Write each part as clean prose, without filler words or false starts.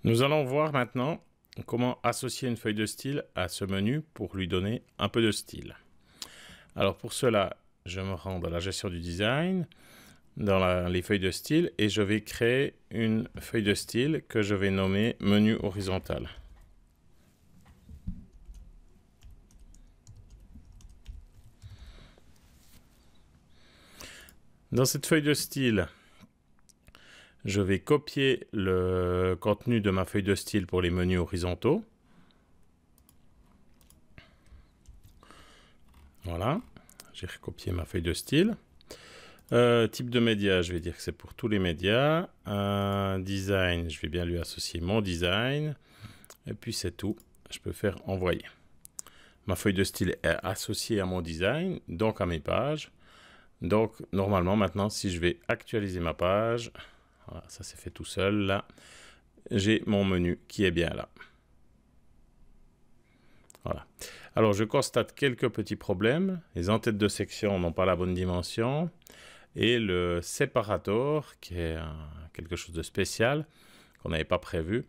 Nous allons voir maintenant comment associer une feuille de style à ce menu pour lui donner un peu de style. Alors pour cela, je me rends dans la gestion du design, dans les feuilles de style, et je vais créer une feuille de style que je vais nommer menu horizontal. Dans cette feuille de style, je vais copier le contenu de ma feuille de style pour les menus horizontaux. Voilà, j'ai recopié ma feuille de style. Type de média, je vais dire que c'est pour tous les médias. Design, je vais bien lui associer mon design. Et puis c'est tout, je peux faire envoyer. Ma feuille de style est associée à mon design, donc à mes pages. Donc normalement maintenant, si je vais actualiser ma page, voilà, ça s'est fait tout seul là, j'ai mon menu qui est bien là. Voilà. Alors je constate quelques petits problèmes. Les en-têtes de section n'ont pas la bonne dimension. Et le séparateur, qui est quelque chose de spécial, qu'on n'avait pas prévu,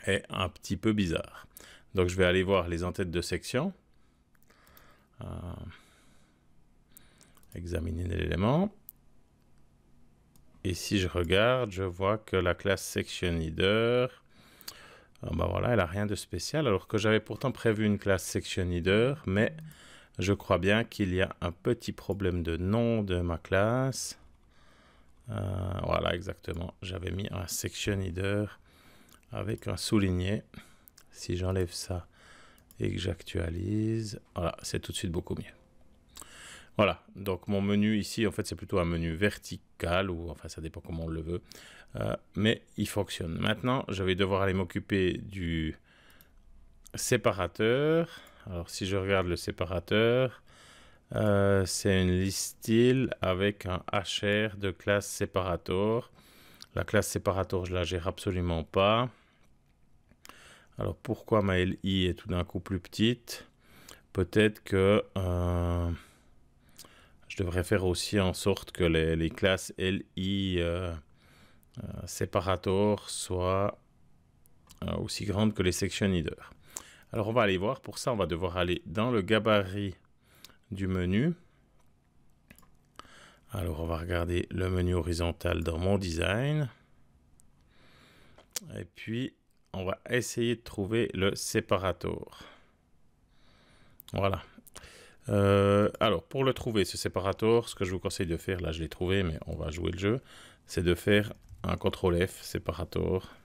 est un petit peu bizarre. Donc je vais aller voir les en-têtes de section. Examiner l'élément. Et si je regarde, je vois que la classe section leader, ben voilà, elle n'a rien de spécial, alors que j'avais pourtant prévu une classe section leader, mais je crois bien qu'il y a un petit problème de nom de ma classe. Voilà, exactement. J'avais mis un section leader avec un souligné. Si j'enlève ça et que j'actualise, voilà, c'est tout de suite beaucoup mieux. Voilà, donc mon menu ici, en fait, c'est plutôt un menu vertical, ou enfin, ça dépend comment on le veut, mais il fonctionne. Maintenant, je vais devoir aller m'occuper du séparateur. Alors, si je regarde le séparateur, c'est une liste style avec un HR de classe separator. La classe separator, je la gère absolument pas. Alors, pourquoi ma LI est tout d'un coup plus petite? Peut-être que je devrais faire aussi en sorte que les classes LI separator soient aussi grandes que les section leaders. Alors, on va aller voir. Pour ça, on va devoir aller dans le gabarit du menu. Alors, on va regarder le menu horizontal dans mon design. Et puis, on va essayer de trouver le séparateur. Voilà. Alors, pour le trouver, ce séparateur, ce que je vous conseille de faire, là je l'ai trouvé, mais on va jouer le jeu, c'est de faire un CTRL F, séparateur.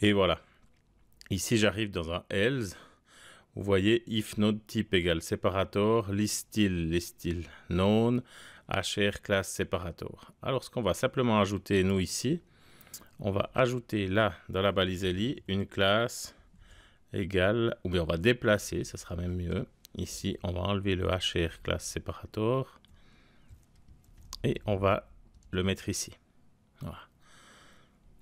Et voilà. Ici, j'arrive dans un else. Vous voyez, if node type égale separator, list style, les styles known, HR class separator. Alors, ce qu'on va simplement ajouter, nous, ici, on va ajouter là, dans la balise LI, une classe égale, ou bien on va déplacer, ça sera même mieux. Ici, on va enlever le HR class separator et on va le mettre ici. Voilà.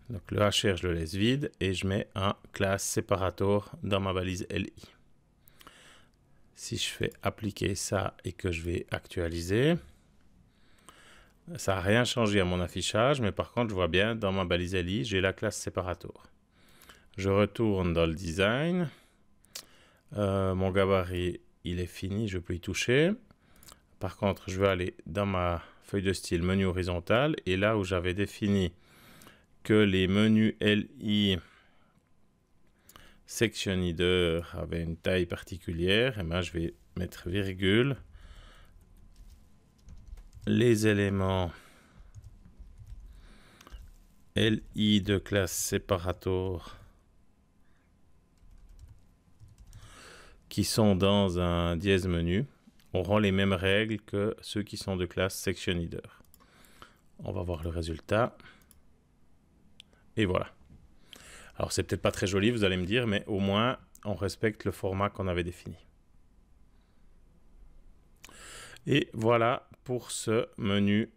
Donc le HR, je le laisse vide et je mets un class separator dans ma balise LI. Si je fais appliquer ça et que je vais actualiser, ça n'a rien changé à mon affichage, mais par contre, je vois bien dans ma balise LI, j'ai la classe separator. Je retourne dans le design. Mon gabarit, il est fini, je peux y toucher. Par contre, je vais aller dans ma feuille de style menu horizontal et là où j'avais défini que les menus LI section leader avaient une taille particulière, et ben je vais mettre virgule. Les éléments LI de classe separator qui sont dans un dièse menu auront les mêmes règles que ceux qui sont de classe section leader. On va voir le résultat. Et voilà. Alors c'est peut-être pas très joli, vous allez me dire, mais au moins on respecte le format qu'on avait défini. Et voilà pour ce menu